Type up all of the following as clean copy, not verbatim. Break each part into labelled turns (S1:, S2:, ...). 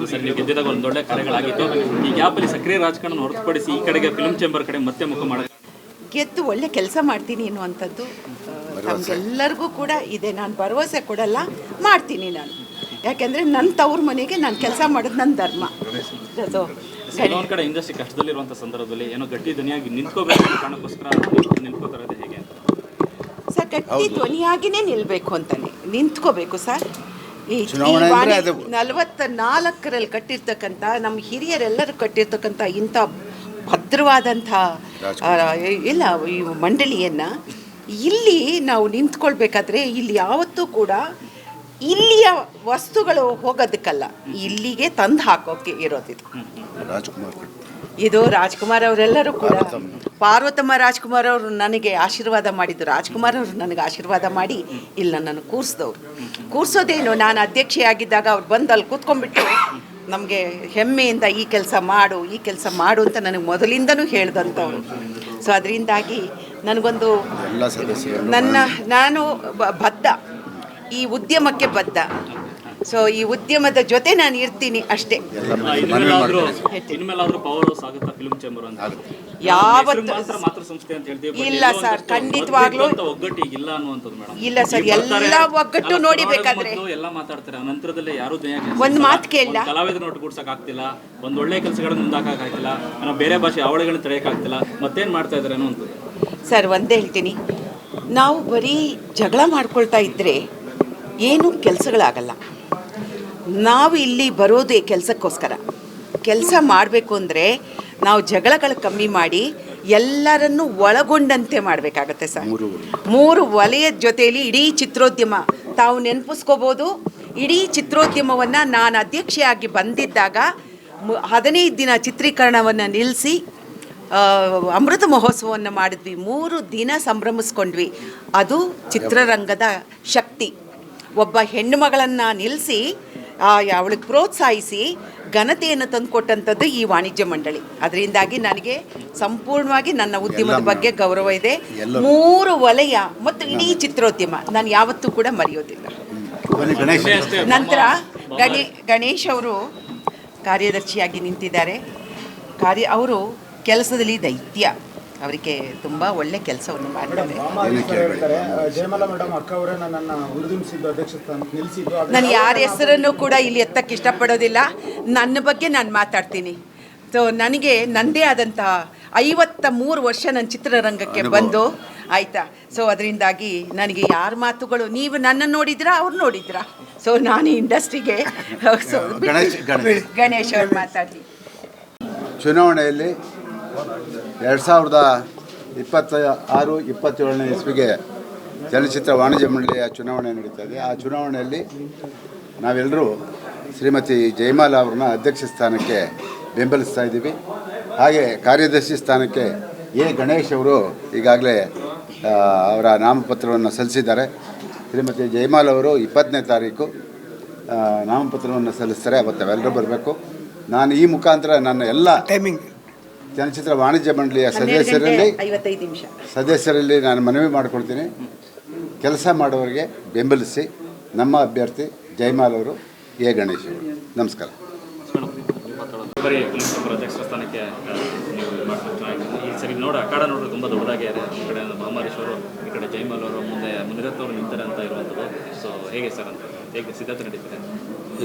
S1: ಅನಿಸ್ತದೆ ಸರ್? ನೀವು ಗೆದ್ದಿದಾಗ ಒಂದು ಒಳ್ಳೆ ಕಾರ್ಯಗಳಾಗಿತ್ತು. ಈ ಗ್ಯಾಪಲ್ಲಿ ಸಕ್ರಿಯ ರಾಜಕಾರಣ ಹೊರತುಪಡಿಸಿ ಈ ಕಡೆಗೆ ಫಿಲ್ಮ್ ಚೇಂಬರ್ ಕಡೆ ಮತ್ತೆ ಮುಖ ಮಾಡೋದು,
S2: ಗೆದ್ದು ಒಳ್ಳೆ ಕೆಲಸ ಮಾಡ್ತೀನಿ ಅನ್ನುವಂಥದ್ದು ತಮಗೆಲ್ಲರಿಗೂ ಕೂಡ ಇದೆ. ನಾನು ಭರವಸೆ ಕೊಡಲ್ಲ, ಮಾಡ್ತೀನಿ ನಾನು. ಯಾಕೆಂದರೆ ನನ್ನ ತವ್ರ ಮನೆಗೆ ನಾನು ಕೆಲಸ ಮಾಡೋದು ನನ್ನ ಧರ್ಮ. ಅದು
S1: ಒಂದು ಕಡೆ ಇಂಡಸ್ಟ್ರಿ ಕಷ್ಟದಲ್ಲಿರುವಂಥ ಸಂದರ್ಭದಲ್ಲಿ ಏನೋ ಗಟ್ಟಿ ಧ್ವನಿಯಾಗಿ ನಿಂತ್ಕೋಬೇಕು ಅನ್ನೋ ಕಾರಣಕ್ಕೋಸ್ಕರ ನಿಂತ್ಕೋತಾರೆ ಹೇಗೆ
S2: ಸರ್? ಗಟ್ಟಿ ಧ್ವನಿಯಾಗಿಯೇ ನಿಲ್ಲಬೇಕು ಅಂತಾನೆ ನಿಂತ್ಕೋಬೇಕು ಸರ್. ಈ 44ರಲ್ಲಿ ಕಟ್ಟಿರ್ತಕ್ಕಂಥ ನಮ್ಮ ಹಿರಿಯರೆಲ್ಲರೂ ಕಟ್ಟಿರ್ತಕ್ಕಂಥ ಇಂಥ ಭದ್ರವಾದಂಥ ಇಲ್ಲ ಈ ಮಂಡಳಿಯನ್ನು ಇಲ್ಲಿ ನಾವು ನಿಂತ್ಕೊಳ್ಬೇಕಾದ್ರೆ ಇಲ್ಲಿ ಯಾವತ್ತೂ ಕೂಡ ಇಲ್ಲಿಯ ವಸ್ತುಗಳು ಹೋಗೋದಕ್ಕಲ್ಲ, ಇಲ್ಲಿಗೆ ತಂದು ಹಾಕೋಕ್ಕೆ ಇರೋದಿದು. ಇದು ರಾಜ್ಕುಮಾರ್ ಅವರೆಲ್ಲರೂ ಕೂಡ, ಪಾರ್ವತಮ್ಮ ರಾಜ್ಕುಮಾರ್ ಅವರು ನನಗೆ ಆಶೀರ್ವಾದ ಮಾಡಿದ್ದು, ರಾಜ್ಕುಮಾರ್ ಅವರು ನನಗೆ ಆಶೀರ್ವಾದ ಮಾಡಿ ಇಲ್ಲಿ ನನ್ನನ್ನು ಕೂರಿಸೋದೇನು, ನಾನು ಅಧ್ಯಕ್ಷೆಯಾಗಿದ್ದಾಗ ಅವ್ರು ಬಂದು ಅಲ್ಲಿ ಕೂತ್ಕೊಂಡ್ಬಿಟ್ಟು ನಮಗೆ ಹೆಮ್ಮೆಯಿಂದ ಈ ಕೆಲಸ ಮಾಡು ಅಂತ ನನಗೆ ಮೊದಲಿಂದನೂ ಹೇಳ್ದಂಥವ್ರು. ಸೊ ಅದರಿಂದಾಗಿ ನನಗೊಂದು ನಾನು ಬದ್ಧ, ಈ ಉದ್ಯಮಕ್ಕೆ ಬದ್ಧ. ಸೊ ಈ ಉದ್ಯಮದ ಜೊತೆ ನಾನು ಇರ್ತೀನಿ ಅಷ್ಟೇ. ಇಲ್ಲ ಸರ್, ಖಂಡಿತವಾಗ್ಲೂ ಇಲ್ಲ ಸರ್. ಎಲ್ಲ ಒಗ್ಗಟ್ಟು ನೋಡಿಬೇಕಾದ್ರೆ ಒಂದು ಮಾತು ಕೇಳ,
S1: ಆಗ್ತಿಲ್ಲ, ಒಂದು ಒಳ್ಳೆ ಕೆಲಸಗಳನ್ನು ಮುಂದಾಕಾಗ್ತಿಲ್ಲ, ಬೇರೆ ಭಾಷೆ ಅವಳಿಗಳನ್ನ ತಡೆಯಕ್ಕಾಗ್ತಿಲ್ಲ, ಮತ್ತೇನು ಮಾಡ್ತಾ ಇದ್ದಾರೆ ಅನ್ನೋ
S2: ಸರ್. ಒಂದೇ ಹೇಳ್ತೀನಿ, ನಾವು ಬರೀ ಜಗಳ ಮಾಡ್ಕೊಳ್ತಾ ಇದ್ದರೆ ಏನೂ ಕೆಲಸಗಳಾಗಲ್ಲ. ನಾವು ಇಲ್ಲಿ ಬರೋದೇ ಕೆಲಸಕ್ಕೋಸ್ಕರ. ಕೆಲಸ ಮಾಡಬೇಕು ಅಂದರೆ ನಾವು ಜಗಳಗಳು ಕಮ್ಮಿ ಮಾಡಿ ಎಲ್ಲರನ್ನೂ ಒಳಗೊಂಡಂತೆ ಮಾಡಬೇಕಾಗತ್ತೆ ಸರ್. 3 ವಲಯದ ಜೊತೆಯಲ್ಲಿ ಇಡೀ ಚಿತ್ರೋದ್ಯಮ ತಾವು ನೆನಪಿಸ್ಕೋಬೋದು. ಇಡೀ ಚಿತ್ರೋದ್ಯಮವನ್ನು ನಾನು ಅಧ್ಯಕ್ಷೆಯಾಗಿ ಬಂದಿದ್ದಾಗ 15 ದಿನ ಚಿತ್ರೀಕರಣವನ್ನು ನಿಲ್ಲಿಸಿ ಅಮೃತ ಮಹೋತ್ಸವವನ್ನು ಮಾಡಿದ್ವಿ. 3 ದಿನ ಸಂಭ್ರಮಿಸ್ಕೊಂಡ್ವಿ. ಅದು ಚಿತ್ರರಂಗದ ಶಕ್ತಿ. ಒಬ್ಬ ಹೆಣ್ಣು ಮಗಳನ್ನು ನಿಲ್ಲಿಸಿ ಅವಳಿಗೆ ಪ್ರೋತ್ಸಾಹಿಸಿ ಘನತೆಯನ್ನು ತಂದುಕೊಟ್ಟಂಥದ್ದು ಈ ವಾಣಿಜ್ಯ ಮಂಡಳಿ. ಅದರಿಂದಾಗಿ ನನಗೆ ಸಂಪೂರ್ಣವಾಗಿ ನನ್ನ ಉದ್ಯಮದ ಬಗ್ಗೆ ಗೌರವ ಇದೆ. 3 ವಲಯ ಮತ್ತು ಇಡೀ ಚಿತ್ರೋದ್ಯಮ ನಾನು ಯಾವತ್ತೂ ಕೂಡ ಮರೆಯೋದಿಲ್ಲ. ನಂತರ ಗಣೇಶ್ ಅವರು ಕಾರ್ಯದರ್ಶಿಯಾಗಿ ನಿಂತಿದ್ದಾರೆ. ಅವರು ಕೆಲಸದಲ್ಲಿ ದೈತ್ಯ, ಅವರಿಗೆ ತುಂಬ ಒಳ್ಳೆ ಕೆಲಸವನ್ನು ಮಾಡಿದ್ದಾರೆ. ನಾನು ಯಾರ ಹೆಸರನ್ನು ಕೂಡ ಇಲ್ಲಿ ಎತ್ತಕ್ಕೆ ಇಷ್ಟಪಡೋದಿಲ್ಲ. ನನ್ನ ಬಗ್ಗೆ ನಾನು ಮಾತಾಡ್ತೀನಿ. ಸೊ ನನಗೆ ನನ್ನದೇ ಆದಂಥ 53 ವರ್ಷ ನನ್ನ ಚಿತ್ರರಂಗಕ್ಕೆ ಬಂದು ಆಯಿತಾ. ಸೊ ಅದರಿಂದಾಗಿ ನನಗೆ ಯಾರ ಮಾತುಗಳು, ನೀವು ನನ್ನನ್ನು ನೋಡಿದ್ರಾ, ಅವ್ರು ನೋಡಿದ್ರಾ? ಸೊ ನಾನು ಇಂಡಸ್ಟ್ರಿಗೆ ಗಣೇಶ್ ಅವ್ರು ಮಾತಾಡಲಿ.
S3: ಚುನಾವಣೆಯಲ್ಲಿ 2026-27ನೇ ಇಸ್ವಿಗೆ ಚಲನಚಿತ್ರ ವಾಣಿಜ್ಯ ಮಂಡಳಿಯ ಚುನಾವಣೆ ನಡೀತಾ ಇದೆ. ಆ ಚುನಾವಣೆಯಲ್ಲಿ ನಾವೆಲ್ಲರೂ ಶ್ರೀಮತಿ ಜಯಮಾಲಾ ಅವ್ರನ್ನ ಅಧ್ಯಕ್ಷ ಸ್ಥಾನಕ್ಕೆ ಬೆಂಬಲಿಸ್ತಾ ಇದ್ದೀವಿ. ಹಾಗೆ ಕಾರ್ಯದರ್ಶಿ ಸ್ಥಾನಕ್ಕೆ ಗಣೇಶ್ ಅವರು ಈಗಾಗಲೇ ಅವರ ನಾಮಪತ್ರವನ್ನು ಸಲ್ಲಿಸಿದ್ದಾರೆ. ಶ್ರೀಮತಿ ಜಯಮಾಲಾ ಅವರು 20ನೇ ತಾರೀಕು ನಾಮಪತ್ರವನ್ನು ಸಲ್ಲಿಸ್ತಾರೆ. ಅವತ್ತು ನಾವೆಲ್ಲರೂ ಬರಬೇಕು. ನಾನು ಈ ಮುಖಾಂತರ ನನ್ನ ಎಲ್ಲ ಚಲನಚಿತ್ರ ವಾಣಿಜ್ಯ ಮಂಡಳಿಯ ಸದಸ್ಯರಲ್ಲಿ ನಾನು ಮನವಿ ಮಾಡಿಕೊಳ್ತೀನಿ, ಕೆಲಸ ಮಾಡೋರಿಗೆ ಬೆಂಬಲಿಸಿ. ನಮ್ಮ ಅಭ್ಯರ್ಥಿ ಜಯಮಾಲ್ ಅವರು, ಗಣೇಶ್ ಅವರು. ನಮಸ್ಕಾರ.
S1: ಅಧ್ಯಕ್ಷ ಸ್ಥಾನಕ್ಕೆ ಈ ಸರಿ ಅಖಾಡ ನೋಡ್ರೆ ತುಂಬ ದೊಡ್ಡದಾಗಿ ಇದೆ. ಈ ಕಡೆ ಭಾಮಾರೀಶ್ವರು, ಈ ಕಡೆ ಜಯಮಾಲ್ ಅವರು, ಮುಂದೆ ಮುನಿರತ್ನವರು ನಿಂತಾರೆ ಅಂತ ಇರುವಂಥದ್ದು. ಸೊ ಹೇಗೆ ಸರ್ ಅಂತ, ಹೇಗೆ ಸಿದ್ಧತೆ ನಡೀತಿದೆ?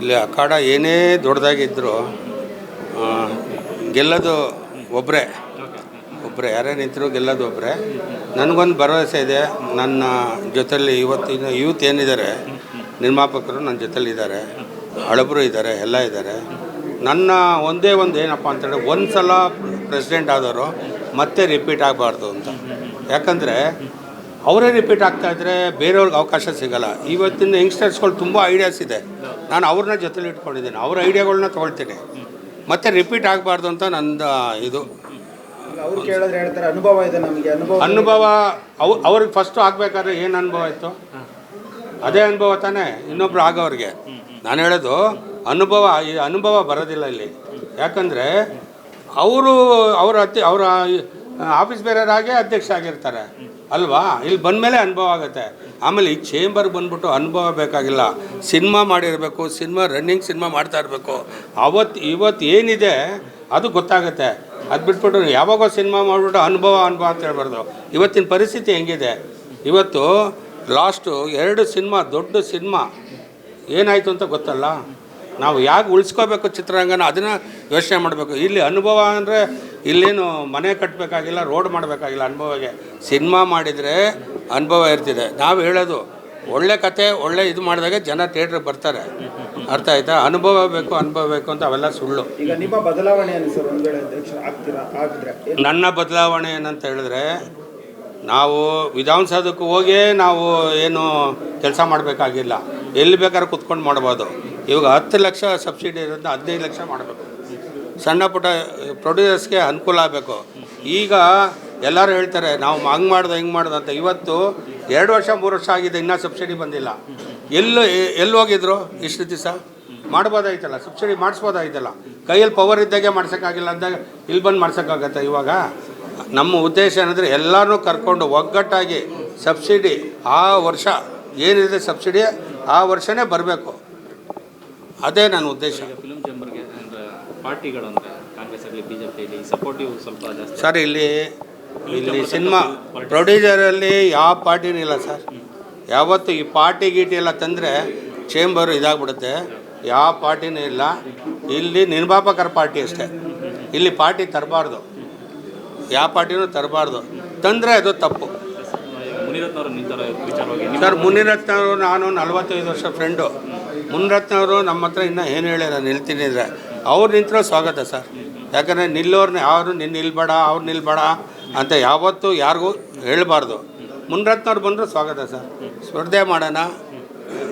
S4: ಇಲ್ಲಿ ಅಖಾಡ ಏನೇ ದೊಡ್ಡದಾಗಿದ್ದರೂ ಗೆಲ್ಲೋದು ಒಬ್ಬರೇ ಯಾರೇ ನಿಂತರೂ ಗೆಲ್ಲೋದು ಒಬ್ಬರೇ. ನನಗೊಂದು ಭರವಸೆ ಇದೆ, ನನ್ನ ಜೊತೆಯಲ್ಲಿ ಇವತ್ತಿನ ಯೂತ್ ಏನಿದ್ದಾರೆ, ನಿರ್ಮಾಪಕರು ನನ್ನ ಜೊತೆಲಿದ್ದಾರೆ, ಹಳಬರು ಇದ್ದಾರೆ, ಎಲ್ಲ ಇದ್ದಾರೆ. ನನ್ನ ಒಂದೇ ಒಂದು ಏನಪ್ಪ ಅಂತೇಳಿ, ಒಂದು ಸಲ ಪ್ರೆಸಿಡೆಂಟ್ ಆದವರು ಮತ್ತೆ ರಿಪೀಟ್ ಆಗಬಾರ್ದು ಅಂತ. ಯಾಕಂದರೆ ಅವರೇ ರಿಪೀಟ್ ಆಗ್ತಾಯಿದ್ರೆ ಬೇರೆಯವ್ರಿಗೆ ಅವಕಾಶ ಸಿಗೋಲ್ಲ. ಇವತ್ತಿನ ಯಂಗ್ಸ್ಟರ್ಸ್ಗಳು ತುಂಬ ಐಡಿಯಾಸ್ ಇದೆ, ನಾನು ಅವ್ರನ್ನ ಜೊತೆಲಿ ಇಟ್ಕೊಂಡಿದ್ದೀನಿ, ಅವ್ರ ಐಡಿಯಾಗಳನ್ನ ತೊಗೊಳ್ತೀನಿ. ಮತ್ತೆ ರಿಪೀಟ್ ಆಗಬಾರ್ದು ಅಂತ ನಂದು ಇದು.
S5: ಅವ್ರು ಕೇಳಿದ್ರೆ ಹೇಳ್ತಾರೆ ಅನುಭವ ಇದೆ ನಮಗೆ.
S4: ಅನುಭವ ಅವ್ರಿಗೆ ಫಸ್ಟು ಆಗಬೇಕಾದ್ರೆ ಏನು ಅನುಭವ ಇತ್ತು, ಅದೇ ಅನುಭವ ತಾನೇ ಇನ್ನೊಬ್ರು ಆಗೋವ್ರಿಗೆ. ನಾನು ಹೇಳೋದು ಅನುಭವ ಬರೋದಿಲ್ಲ ಇಲ್ಲಿ. ಯಾಕಂದರೆ ಅವರ ಆಫೀಸ್ ಬೇರೆಯವರಾಗೆ ಅಧ್ಯಕ್ಷ ಆಗಿರ್ತಾರೆ. ಅಲ್ವಾ? ಇಲ್ಲಿ ಬಂದಮೇಲೆ ಅನುಭವ ಆಗುತ್ತೆ. ಆಮೇಲೆ ಈ ಚೇಂಬರ್ಗೆ ಬಂದ್ಬಿಟ್ಟು ಅನುಭವ ಬೇಕಾಗಿಲ್ಲ, ಸಿನಿಮಾ ಮಾಡಿರಬೇಕು, ರನ್ನಿಂಗ್ ಸಿನಿಮಾ ಮಾಡ್ತಾ ಇರಬೇಕು. ಇವತ್ತು ಏನಿದೆ ಅದು ಗೊತ್ತಾಗುತ್ತೆ. ಅದು ಬಿಟ್ಬಿಟ್ಟು ಯಾವಾಗೋ ಸಿನಿಮಾ ಮಾಡಿಬಿಟ್ಟು ಅನುಭವ ಅಂತ ಹೇಳ್ಬಾರ್ದು. ಇವತ್ತಿನ ಪರಿಸ್ಥಿತಿ ಹೆಂಗಿದೆ, ಇವತ್ತು ಲಾಸ್ಟು 2 ಸಿನಿಮಾ ದೊಡ್ಡ ಸಿನಿಮಾ ಏನಾಯಿತು ಅಂತ ಗೊತ್ತಲ್ಲ. ನಾವು ಯಾಕೆ ಉಳಿಸ್ಕೋಬೇಕು ಚಿತ್ರರಂಗನ, ಅದನ್ನು ಯೋಚನೆ ಮಾಡಬೇಕು. ಇಲ್ಲಿ ಅನುಭವ ಅಂದರೆ ಇಲ್ಲೇನು ಮನೆ ಕಟ್ಟಬೇಕಾಗಿಲ್ಲ, ರೋಡ್ ಮಾಡಬೇಕಾಗಿಲ್ಲ. ಅನುಭವಗೆ ಸಿನಿಮಾ ಮಾಡಿದರೆ ಅನುಭವ ಇರ್ತಿದೆ. ನಾವು ಹೇಳೋದು ಒಳ್ಳೆ ಕತೆ, ಒಳ್ಳೆ ಇದು ಮಾಡಿದಾಗ ಜನ ಥಿಯೇಟ್ರಿಗೆ ಬರ್ತಾರೆ. ಅರ್ಥ ಆಯ್ತಾ? ಅನುಭವ ಬೇಕು ಅಂತ ಅವೆಲ್ಲ ಸುಳ್ಳು.
S5: ಈಗ ನಿಮ್ಮ ಬದಲಾವಣೆ ಸರ್, ಒಂದು ವೇಳೆ ಆಗಿದ್ರೆ
S4: ನನ್ನ ಬದಲಾವಣೆ ಏನಂತ ಹೇಳಿದ್ರೆ, ನಾವು ವಿಧಾನಸೌಧಕ್ಕೆ ಹೋಗೇ ನಾವು ಏನು ಕೆಲಸ ಮಾಡಬೇಕಾಗಿಲ್ಲ, ಎಲ್ಲಿ ಬೇಕಾದ್ರೂ ಕುತ್ಕೊಂಡು ಮಾಡ್ಬೋದು. ಇವಾಗ 10 ಲಕ್ಷ ಸಬ್ಸಿಡಿ ಇರೋದನ್ನ 15 ಲಕ್ಷ ಮಾಡಬೇಕು. ಸಣ್ಣ ಪುಟ್ಟ ಪ್ರೊಡ್ಯೂಸರ್ಸ್ಗೆ ಅನುಕೂಲ ಆಗಬೇಕು. ಈಗ ಎಲ್ಲರೂ ಹೇಳ್ತಾರೆ ನಾವು ಹಂಗೆ ಮಾಡ್ದೆ ಅಂತ. ಇವತ್ತು 2 ವರ್ಷ 3 ವರ್ಷ ಆಗಿದೆ, ಇನ್ನೂ ಸಬ್ಸಿಡಿ ಬಂದಿಲ್ಲ. ಎಲ್ಲಿ ಹೋಗಿದ್ರು ಇಷ್ಟು ದಿವಸ? ಮಾಡ್ಬೋದಾಯ್ತಲ್ಲ, ಸಬ್ಸಿಡಿ ಮಾಡಿಸ್ಬೋದಾಯ್ತಲ್ಲ. ಕೈಯಲ್ಲಿ ಪವರ್ ಇದ್ದಾಗೆ ಮಾಡ್ಸೋಕ್ಕಾಗಿಲ್ಲ ಅಂದಾಗ ಇಲ್ಲಿ ಬಂದು ಮಾಡ್ಸೋಕ್ಕಾಗತ್ತೆ. ಇವಾಗ ನಮ್ಮ ಉದ್ದೇಶ ಏನಂದರೆ ಎಲ್ಲರೂ ಕರ್ಕೊಂಡು ಒಗ್ಗಟ್ಟಾಗಿ ಸಬ್ಸಿಡಿ ಆ ವರ್ಷ ಏನಿದೆ ಸಬ್ಸಿಡಿ ಆ ವರ್ಷವೇ ಬರಬೇಕು. ಅದೇ ನನ್ನ ಉದ್ದೇಶ.
S1: ಫಿಲ್ಮ್ ಚೇಂಬರ್ಗೆ ಅಂದರೆ ಪಾರ್ಟಿಗಳು ಅಂದರೆ ಕಾಂಗ್ರೆಸ್ ಆಗಲಿ BJP ಸಪೋರ್ಟಿವ್ ಸ್ವಲ್ಪ ಜಾಸ್ತಿ
S4: ಸರ್. ಇಲ್ಲಿ ಸಿನಿಮಾ ಪ್ರೊಡ್ಯೂಸರಲ್ಲಿ ಯಾವ ಪಾರ್ಟಿನೂ ಇಲ್ಲ ಸರ್. ಯಾವತ್ತು ಈ ಪಾರ್ಟಿ ಗೀಟಿ ಎಲ್ಲ ತಂದರೆ ಚೇಂಬರು ಇದಾಗ್ಬಿಡುತ್ತೆ. ಯಾವ ಪಾರ್ಟಿನೂ ಇಲ್ಲ. ಇಲ್ಲಿ ನಿರ್ಮಾಪಕರ ಪಾರ್ಟಿ ಅಷ್ಟೇ. ಇಲ್ಲಿ ಪಾರ್ಟಿ ತರಬಾರ್ದು, ಯಾವ ಪಾರ್ಟಿನೂ ತರಬಾರ್ದು. ತಂದರೆ ಅದು ತಪ್ಪು.
S1: ಮುನಿರತ್ನವರು ನಿಂತರ ವಿಚಾರವಾಗಿ
S4: ಸರ್, ಮುನಿರತ್ನವರು ನಾನು 45 ವರ್ಷ ಫ್ರೆಂಡು. ಮುನಿರತ್ನವರು ನಮ್ಮ ಹತ್ರ ಇನ್ನೂ ಏನು ಹೇಳಿ ನಾನು ನಿಲ್ತೀನಿ ಅಂದರೆ ಅವ್ರು ನಿಂತರೂ ಸ್ವಾಗತ ಸರ್. ಯಾಕಂದರೆ ನಿಲ್ಲೋರ್ನ ಯಾರು ನಿಲ್ಬೇಡ ಅವ್ರು ನಿಲ್ಬೇಡ ಅಂತ ಯಾವತ್ತೂ ಯಾರಿಗೂ ಹೇಳಬಾರ್ದು. ಮುನಿರತ್ನವ್ರು ಬಂದರೂ ಸ್ವಾಗತ ಸರ್. ಸ್ಪರ್ಧೆ ಮಾಡೋಣ,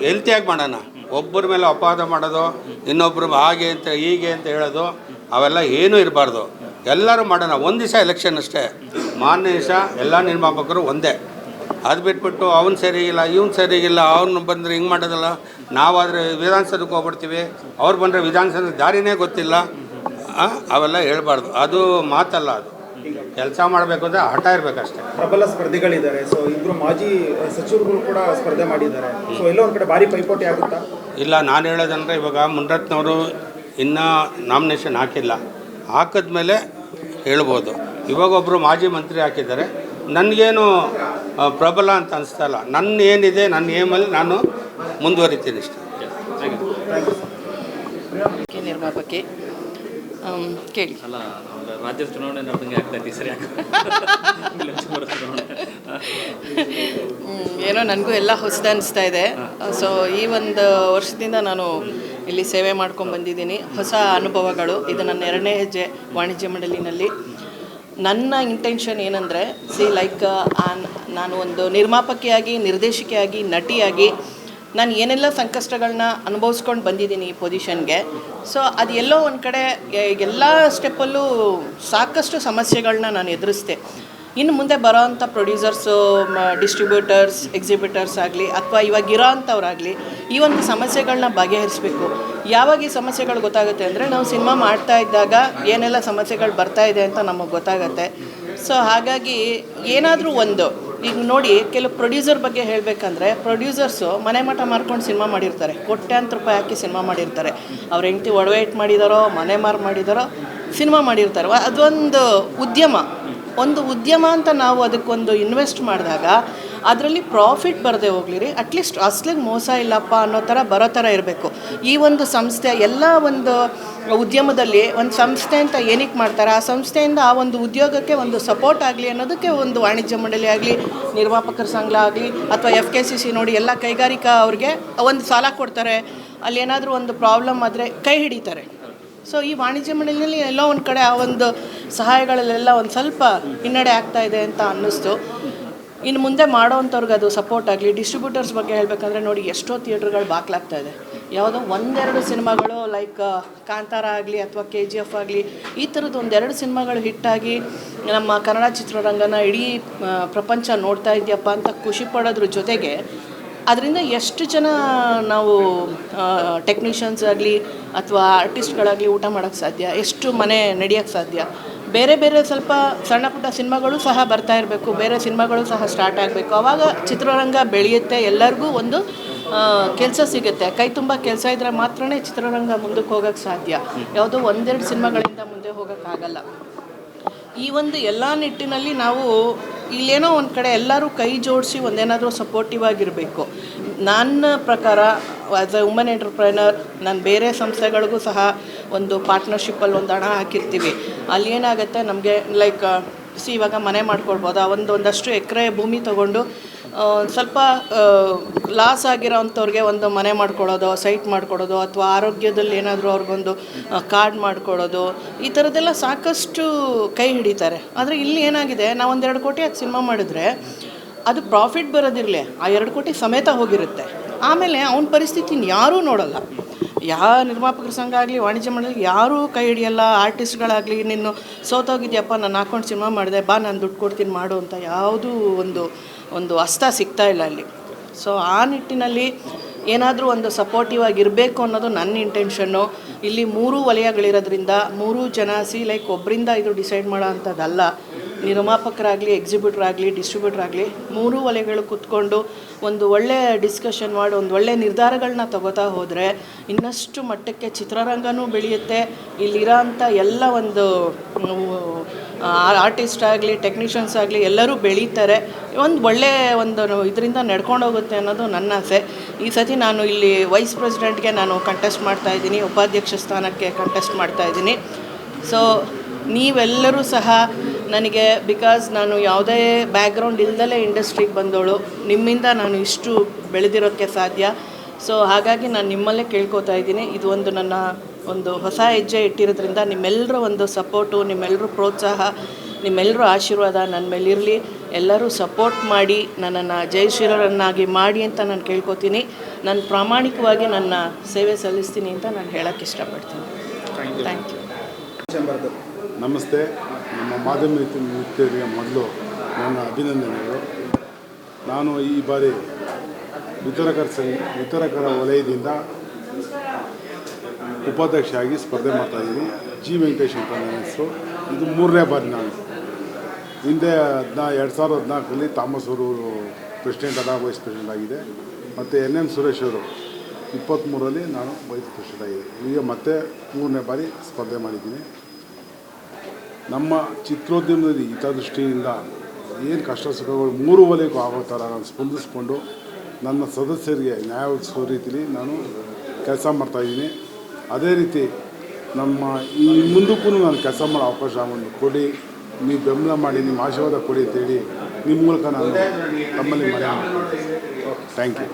S4: ಹೆಲ್ತಿಯಾಗಿ ಮಾಡೋಣ. ಒಬ್ಬರ ಮೇಲೆ ಅಪವಾದ ಮಾಡೋದು, ಇನ್ನೊಬ್ಬರು ಹಾಗೆ ಅಂತ ಹೀಗೆ ಅಂತ ಹೇಳೋದು ಅವೆಲ್ಲ ಏನೂ ಇರಬಾರ್ದು. ಎಲ್ಲರೂ ಮಾಡೋಣ. ಒಂದು ದಿವಸ ಎಲೆಕ್ಷನ್ ಅಷ್ಟೇ. ಮಾನ್ಯ ದಿವಸ ಎಲ್ಲ ನಿರ್ಮಾಪಕರು ಒಂದೇ. ಅದು ಬಿಟ್ಬಿಟ್ಟು ಅವ್ನು ಸರಿಗಿಲ್ಲ, ಇವ್ನು ಸರಿಗಿಲ್ಲ, ಅವ್ನು ಬಂದರೆ ಹಿಂಗೆ ಮಾಡೋದಲ್ಲ. ನಾವಾದರೆ ವಿಧಾನಸೌಧಕ್ಕೆ ಹೋಗ್ಬಿಡ್ತೀವಿ, ಅವ್ರು ಬಂದರೆ ವಿಧಾನಸೌಧ ದಾರಿನೇ ಗೊತ್ತಿಲ್ಲ. ಅವೆಲ್ಲ ಹೇಳ್ಬಾರ್ದು. ಅದು ಮಾತಲ್ಲ. ಅದು ಕೆಲಸ ಮಾಡಬೇಕು ಅಂದರೆ ಹಠ ಇರಬೇಕಷ್ಟೇ.
S5: ಪ್ರಬಲ ಸ್ಪರ್ಧಿಗಳಿದ್ದಾರೆ. ಸೊ ಇಬ್ಬರು ಮಾಜಿ ಸಚಿವರುಗಳು ಕೂಡ ಸ್ಪರ್ಧೆ ಮಾಡಿದ್ದಾರೆ. ಸೊ ಎಲ್ಲೋ ಒಂದು ಕಡೆ ಭಾರಿ ಪೈಪೋಟಿ ಆಗುತ್ತಾ? ಇಲ್ಲ,
S4: ನಾನು ಹೇಳೋದಂದರೆ ಇವಾಗ ಮುನಿರತ್ನವರು ಇನ್ನೂ ನಾಮಿನೇಷನ್ ಹಾಕಿಲ್ಲ. ಹಾಕಿದ್ಮೇಲೆ ಹೇಳ್ಬೋದು. ಇವಾಗ ಒಬ್ಬರು ಮಾಜಿ ಮಂತ್ರಿ ಹಾಕಿದ್ದಾರೆ. ನನಗೇನು ಪ್ರಬಲ ಅಂತ ಅನಿಸ್ತಾ. ನನ್ನ ಏನಿದೆ ನನ್ನ ಏಮಲ್ಲಿ ನಾನು ಮುಂದುವರಿತೀನಿ ಇಷ್ಟೇ.
S2: ನಿರ್ಮಾಪಕಿ ಕೇಳಿ.
S1: ಅಲ್ಲ, ರಾಜ್ಯದ ಚುನಾವಣೆ ನಡೆದಂಗೆ ಆಗ್ತೈತಿ ಸರಿ.
S6: ಏನೋ ನನಗೂ ಎಲ್ಲ ಹೊಸದು ಅನಿಸ್ತಾ ಇದೆ. ಸೊ ಈ ಒಂದು ವರ್ಷದಿಂದ ನಾನು ಇಲ್ಲಿ ಸೇವೆ ಮಾಡ್ಕೊಂಡು ಬಂದಿದ್ದೀನಿ. ಹೊಸ ಅನುಭವಗಳು. ಇದು ನನ್ನ 2ನೇ ಹೆಜ್ಜೆ ವಾಣಿಜ್ಯ ಮಂಡಳಿನಲ್ಲಿ. ನನ್ನ ಇಂಟೆನ್ಷನ್ ಏನಂದರೆ ನಾನು ಒಂದು ನಿರ್ಮಾಪಕಿಯಾಗಿ, ನಿರ್ದೇಶಕಿಯಾಗಿ, ನಟಿಯಾಗಿ ನಾನು ಏನೆಲ್ಲ ಸಂಕಷ್ಟಗಳನ್ನ ಅನುಭವಿಸ್ಕೊಂಡು ಬಂದಿದ್ದೀನಿ ಈ ಪೊಸಿಷನ್ಗೆ. ಸೊ ಅದು ಎಲ್ಲೋ ಒಂದು ಕಡೆ ಎಲ್ಲ ಸ್ಟೆಪ್ಪಲ್ಲೂ ಸಾಕಷ್ಟು ಸಮಸ್ಯೆಗಳನ್ನ ನಾನು ಎದುರಿಸ್ದೆ. ಇನ್ನು ಮುಂದೆ ಬರೋವಂಥ ಪ್ರೊಡ್ಯೂಸರ್ಸು, ಡಿಸ್ಟ್ರಿಬ್ಯೂಟರ್ಸ್, ಎಕ್ಸಿಬಿಟರ್ಸ್ ಆಗಲಿ ಅಥವಾ ಇವಾಗ ಇರೋ ಅಂಥವ್ರಾಗಲಿ ಈ ಒಂದು ಸಮಸ್ಯೆಗಳನ್ನ ಬಗೆಹರಿಸಬೇಕು. ಯಾವಾಗ ಈ ಸಮಸ್ಯೆಗಳು ಗೊತ್ತಾಗುತ್ತೆ ಅಂದರೆ ನಾವು ಸಿನಿಮಾ ಮಾಡ್ತಾ ಇದ್ದಾಗ ಏನೆಲ್ಲ ಸಮಸ್ಯೆಗಳು ಬರ್ತಾ ಇದೆ ಅಂತ ನಮಗೆ ಗೊತ್ತಾಗುತ್ತೆ. ಸೊ ಹಾಗಾಗಿ ಏನಾದರೂ ಒಂದು ಈಗ ನೋಡಿ, ಕೆಲವು ಪ್ರೊಡ್ಯೂಸರ್ ಬಗ್ಗೆ ಹೇಳಬೇಕಂದ್ರೆ ಪ್ರೊಡ್ಯೂಸರ್ಸು ಮನೆ ಮಠ ಮಾರ್ಕೊಂಡು ಸಿನಿಮಾ ಮಾಡಿರ್ತಾರೆ. ಕೋಟ್ಯಾಂತರ ರೂಪಾಯಿ ಹಾಕಿ ಸಿನಿಮಾ ಮಾಡಿರ್ತಾರೆ. ಅವ್ರ ಹೆಂಡತಿ ಒಡವೆ ಇಟ್ಟು ಮಾಡಿದಾರೋ, ಮನೆ ಮಾಡಿದಾರೋ ಸಿನಿಮಾ ಮಾಡಿರ್ತಾರೆ. ಅದೊಂದು ಉದ್ಯಮ ಅಂತ ನಾವು ಅದಕ್ಕೊಂದು ಇನ್ವೆಸ್ಟ್ ಮಾಡಿದಾಗ ಅದರಲ್ಲಿ ಪ್ರಾಫಿಟ್ ಬರದೆ ಹೋಗ್ಲಿರಿ, ಅಟ್ಲೀಸ್ಟ್ ಅಸ್ಲಿಗೆ ಮೋಸ ಇಲ್ಲಪ್ಪ ಅನ್ನೋ ಥರ ಬರೋ ಥರ ಇರಬೇಕು. ಈ ಒಂದು ಸಂಸ್ಥೆ ಎಲ್ಲ ಒಂದು ಉದ್ಯಮದಲ್ಲಿ ಒಂದು ಸಂಸ್ಥೆ ಅಂತ ಏನಕ್ಕೆ ಮಾಡ್ತಾರೆ, ಆ ಸಂಸ್ಥೆಯಿಂದ ಆ ಒಂದು ಉದ್ಯೋಗಕ್ಕೆ ಒಂದು ಸಪೋರ್ಟ್ ಆಗಲಿ ಅನ್ನೋದಕ್ಕೆ ಒಂದು ವಾಣಿಜ್ಯ ಮಂಡಳಿ ಆಗಲಿ, ನಿರ್ಮಾಪಕರ ಸಂಘ ಆಗಲಿ ಅಥವಾ FKCC ನೋಡಿ ಎಲ್ಲ ಕೈಗಾರಿಕಾ ಅವ್ರಿಗೆ ಒಂದು ಸಾಲ ಕೊಡ್ತಾರೆ. ಅಲ್ಲಿ ಏನಾದರೂ ಒಂದು ಪ್ರಾಬ್ಲಮ್ ಆದರೆ ಕೈ ಹಿಡಿತಾರೆ. ಸೊ ಈ ವಾಣಿಜ್ಯ ಮಂಡಳಿಯಲ್ಲಿ ಎಲ್ಲೋ ಒಂದು ಕಡೆ ಆ ಒಂದು ಸಹಾಯಗಳಲ್ಲೆಲ್ಲ ಒಂದು ಸ್ವಲ್ಪ ಹಿನ್ನಡೆ ಆಗ್ತಾ ಇದೆ ಅಂತ ಅನ್ನಿಸ್ತು. ಇನ್ನು ಮುಂದೆ ಮಾಡೋವಂಥವ್ರಿಗೆ ಅದು ಸಪೋರ್ಟ್ ಆಗಲಿ. ಡಿಸ್ಟ್ರಿಬ್ಯೂಟರ್ಸ್ ಬಗ್ಗೆ ಹೇಳಬೇಕಂದ್ರೆ ನೋಡಿ, ಎಷ್ಟೋ ಥಿಯೇಟ್ರ್ಗಳು ಬಾಕ್ಲಾಗ್ತಾ ಇದೆ. ಯಾವುದೋ 1-2 ಸಿನಿಮಾಗಳು ಲೈಕ್ ಕಾಂತಾರ ಆಗಲಿ ಅಥವಾ KGF ಆಗಲಿ ಈ ಥರದ್ದು 1-2 ಸಿನಿಮಾಗಳು ಹಿಟ್ಟಾಗಿ ನಮ್ಮ ಕನ್ನಡ ಚಿತ್ರರಂಗನ ಇಡೀ ಪ್ರಪಂಚ ನೋಡ್ತಾ ಇದೆಯಪ್ಪ ಅಂತ ಖುಷಿ ಪಡೋದ್ರ ಜೊತೆಗೆ ಅದರಿಂದ ಎಷ್ಟು ಜನ ನಾವು ಟೆಕ್ನಿಷಿಯನ್ಸ್ ಆಗಲಿ ಅಥವಾ ಆರ್ಟಿಸ್ಟ್ಗಳಾಗಲಿ ಊಟ ಮಾಡೋಕ್ಕೆ ಸಾಧ್ಯ, ಎಷ್ಟು ಮನೆ ನಡೆಯೋಕ್ಕೆ ಸಾಧ್ಯ. ಬೇರೆ ಬೇರೆ ಸ್ವಲ್ಪ ಸಣ್ಣ ಪುಟ್ಟ ಸಿನಿಮಾಗಳು ಸಹ ಬರ್ತಾ ಇರಬೇಕು, ಬೇರೆ ಸಿನಿಮಾಗಳು ಸಹ ಸ್ಟಾರ್ಟ್ ಆಗಬೇಕು. ಆವಾಗ ಚಿತ್ರರಂಗ ಬೆಳೆಯುತ್ತೆ, ಎಲ್ಲರಿಗೂ ಒಂದು ಕೆಲಸ ಸಿಗುತ್ತೆ. ಕೈ ತುಂಬ ಕೆಲಸ ಇದ್ದರೆ ಮಾತ್ರ ಚಿತ್ರರಂಗ ಮುಂದಕ್ಕೆ ಹೋಗೋಕ್ಕೆ ಸಾಧ್ಯ. ಯಾವುದೋ ಒಂದೆರಡು ಸಿನಿಮಾಗಳಿಂದ ಮುಂದೆ ಹೋಗೋಕ್ಕಾಗಲ್ಲ. ಈ ಒಂದು ಎಲ್ಲ ನಿಟ್ಟಿನಲ್ಲಿ ನಾವು ಇಲ್ಲೇನೋ ಒಂದು ಕಡೆ ಎಲ್ಲರೂ ಕೈ ಜೋಡಿಸಿ ಒಂದೇನಾದರೂ ಸಪೋರ್ಟಿವ್ ಆಗಿರಬೇಕು. ನನ್ನ ಪ್ರಕಾರ ಆ್ಯಸ್ ಎ ವುಮನ್ ಎಂಟರ್ಪ್ರೈನರ್ ನಾನು ಬೇರೆ ಸಂಸ್ಥೆಗಳಿಗೂ ಸಹ ಒಂದು ಪಾರ್ಟ್ನರ್ಶಿಪ್ಪಲ್ಲಿ ಒಂದು ಹಣ ಹಾಕಿರ್ತೀವಿ. ಅಲ್ಲಿ ಏನಾಗುತ್ತೆ ನಮಗೆ ಲೈಕ್ ಇವಾಗ ಮನೆ ಮಾಡ್ಕೊಳ್ಬೋದು, ಒಂದಷ್ಟು ಎಕರೆ ಭೂಮಿ ತೊಗೊಂಡು ಸ್ವಲ್ಪ ಲಾಸ್ ಆಗಿರೋ ಅಂಥವ್ರಿಗೆ ಒಂದು ಮನೆ ಮಾಡ್ಕೊಡೋದು, ಸೈಟ್ ಮಾಡ್ಕೊಡೋದು, ಅಥವಾ ಆರೋಗ್ಯದಲ್ಲಿ ಏನಾದರೂ ಅವ್ರಿಗೊಂದು ಕಾರ್ಡ್ ಮಾಡ್ಕೊಡೋದು, ಈ ಥರದ್ದೆಲ್ಲ ಸಾಕಷ್ಟು ಕೈ ಹಿಡಿತಾರೆ. ಆದರೆ ಇಲ್ಲಿ ಏನಾಗಿದೆ, ನಾವು 1-2 ಕೋಟಿ ಅದು ಸಿನಿಮಾ ಮಾಡಿದ್ರೆ ಅದು ಪ್ರಾಫಿಟ್ ಬರೋದಿರಲಿ, ಆ 2 ಕೋಟಿ ಸಮೇತ ಹೋಗಿರುತ್ತೆ. ಆಮೇಲೆ ಅವನ ಪರಿಸ್ಥಿತಿನ ಯಾರೂ ನೋಡೋಲ್ಲ. ಯಾವ ನಿರ್ಮಾಪಕರ ಸಂಘ ಆಗಲಿ, ವಾಣಿಜ್ಯ ಮಂಡಳಿ ಯಾರೂ ಕೈ ಹಿಡಿಯಲ್ಲ. ಆರ್ಟಿಸ್ಟ್ಗಳಾಗಲಿ, ನೀನು ಸೋತೋಗಿದ್ಯಪ್ಪ, ನಾನು ಹಾಕೊಂಡು ಸಿನಿಮಾ ಮಾಡಿದೆ, ಬಾ ನಾನು ದುಡ್ಡು ಕೊಡ್ತೀನಿ ಮಾಡು ಅಂತ ಯಾವುದೂ ಒಂದು ಹಸ್ತ ಸಿಗ್ತಾ ಇಲ್ಲ ಅಲ್ಲಿ. ಸೊ ಆ ನಿಟ್ಟಿನಲ್ಲಿ ಏನಾದರೂ ಒಂದು ಸಪೋರ್ಟಿವ್ ಆಗಿರಬೇಕು ಅನ್ನೋದು ನನ್ನ ಇಂಟೆನ್ಷನ್ನು. ಇಲ್ಲಿ 3 ವಲಯಗಳಿರೋದ್ರಿಂದ 3 ಜನ ಲೈಕ್ ಒಬ್ಬರಿಂದ ಇದು ಡಿಸೈಡ್ ಮಾಡೋ ಅಂಥದ್ದಲ್ಲ. ನಿರ್ಮಾಪಕರಾಗಲಿ, ಎಕ್ಸಿಬ್ಯೂಟರ್ ಆಗಲಿ, ಡಿಸ್ಟ್ರಿಬ್ಯೂಟರ್ ಆಗಲಿ 3 ವಲಯಗಳು ಕೂತ್ಕೊಂಡು ಒಂದು ಒಳ್ಳೆಯ ಡಿಸ್ಕಷನ್ ಮಾಡಿ ಒಂದು ಒಳ್ಳೆಯ ನಿರ್ಧಾರಗಳನ್ನ ತಗೋತಾ ಹೋದರೆ ಇನ್ನಷ್ಟು ಮಟ್ಟಕ್ಕೆ ಚಿತ್ರರಂಗನೂ ಬೆಳೆಯುತ್ತೆ. ಇಲ್ಲಿರೋ ಅಂಥ ಎಲ್ಲ ಒಂದು ಆರ್ಟಿಸ್ಟ್ ಆಗಲಿ, ಟೆಕ್ನಿಷಿಯನ್ಸ್ ಆಗಲಿ ಎಲ್ಲರೂ ಬೆಳೀತಾರೆ. ಒಂದು ಒಳ್ಳೆಯ ಇದರಿಂದ ನಡ್ಕೊಂಡೋಗುತ್ತೆ ಅನ್ನೋದು ನನ್ನ ಆಸೆ. ಈ ಸತಿ ನಾನು ಇಲ್ಲಿ ವೈಸ್ ಪ್ರೆಸಿಡೆಂಟ್ಗೆ ನಾನು ಕಂಟೆಸ್ಟ್ ಮಾಡ್ತಾಯಿದ್ದೀನಿ, ಉಪಾಧ್ಯಕ್ಷ ಸ್ಥಾನಕ್ಕೆ ಕಂಟೆಸ್ಟ್ ಮಾಡ್ತಾಯಿದ್ದೀನಿ. ಸೊ ನೀವೆಲ್ಲರೂ ಸಹ ನನಗೆ, ಬಿಕಾಸ್ ನಾನು ಯಾವುದೇ ಬ್ಯಾಕ್ಗ್ರೌಂಡ್ ಇಲ್ದಲೇ ಇಂಡಸ್ಟ್ರಿಗೆ ಬಂದವಳು, ನಿಮ್ಮಿಂದ ನಾನು ಇಷ್ಟು ಬೆಳೆದಿರೋಕ್ಕೆ ಸಾಧ್ಯ. ಸೊ ಹಾಗಾಗಿ ನಾನು ನಿಮ್ಮಲ್ಲೇ ಕೇಳ್ಕೊತಾ ಇದ್ದೀನಿ, ಇದು ಒಂದು ನನ್ನ ಒಂದು ಹೊಸ ಹೆಜ್ಜೆ ಇಟ್ಟಿರೋದ್ರಿಂದ ನಿಮ್ಮೆಲ್ಲರ ಒಂದು ಸಪೋರ್ಟು, ನಿಮ್ಮೆಲ್ಲರ ಪ್ರೋತ್ಸಾಹ, ನಿಮ್ಮೆಲ್ಲರ ಆಶೀರ್ವಾದ ನನ್ನ ಮೇಲಿರಲಿ. ಎಲ್ಲರೂ ಸಪೋರ್ಟ್ ಮಾಡಿ ನನ್ನನ್ನು ಜಯಶೀಲರನ್ನಾಗಿ ಮಾಡಿ ಅಂತ ನಾನು ಕೇಳ್ಕೊತೀನಿ. ನಾನು ಪ್ರಾಮಾಣಿಕವಾಗಿ ನನ್ನ ಸೇವೆ ಸಲ್ಲಿಸ್ತೀನಿ ಅಂತ ನಾನು ಹೇಳೋಕ್ಕೆ ಇಷ್ಟಪಡ್ತೀನಿ. Thank you.
S7: ನಮಸ್ತೆ. ನಮ್ಮ ಮಾಧ್ಯಮ ಮಿತ್ರರಿಗೆ ಮೊದಲು ನನ್ನ ಅಭಿನಂದನೆಗಳು. ನಾನು ಈ ಬಾರಿ ವಿತರಕರ ವಲಯದಿಂದ ಉಪಾಧ್ಯಕ್ಷರಾಗಿ ಸ್ಪರ್ಧೆ ಮಾಡ್ತಾಯಿದ್ದೀನಿ. ಜಿ ವೆಂಕಟೇಶ್ ಅಂತ ನನ್ನ ಹೆಸರು. ಇದು 3ನೇ ಬಾರಿ. ನಾನು ಹಿಂದೆ 2014ರಲ್ಲಿ ಥಾಮಸ್ ಅವರು ಪ್ರೆಸಿಡೆಂಟ್ ವೈಸ್ ಪ್ರೆಸಿಡೆಂಟ್ ಆಗಿದೆ, ಮತ್ತು NM ಸುರೇಶ್ ಅವರು 23ರಲ್ಲಿ ನಾನು ವೈಸ್ ಪ್ರೆಸಿಡೆಂಟ್ ಆಗಿದೆ. ಈಗ ಮತ್ತೆ 3ನೇ ಬಾರಿ ಸ್ಪರ್ಧೆ ಮಾಡಿದ್ದೀನಿ. ನಮ್ಮ ಚಿತ್ರೋದ್ಯಮದಲ್ಲಿ ಹಿತದೃಷ್ಟಿಯಿಂದ ಏನು ಕಷ್ಟ ಸುಖಗಳು 3 ವಲಯಕ್ಕೂ ಆಗೋ ಥರ ನಾನು ಸ್ಪಂದಿಸ್ಕೊಂಡು ನನ್ನ ಸದಸ್ಯರಿಗೆ ನ್ಯಾಯ ಒದಗಿಸೋ ರೀತಿಯಲ್ಲಿ ನಾನು ಕೆಲಸ ಮಾಡ್ತಾಯಿದ್ದೀನಿ. ಅದೇ ರೀತಿ ನಮ್ಮ ಈ ಮುಂದಕ್ಕೂ ನಾನು ಕೆಲಸ ಮಾಡೋ ಅವಕಾಶ ಒಂದು ಕೊಡಿ, ನೀವು ಬೆಂಬಲ ಮಾಡಿ, ನಿಮ್ಮ ಆಶೀರ್ವಾದ ಕೊಡಿ ಅಂತೇಳಿ ನಿಮ್ಮ ಮೂಲಕ ನಾನು ತಮ್ಮಲ್ಲಿ ಮನವಿ ಮಾಡ್ತೀನಿ. Thank you.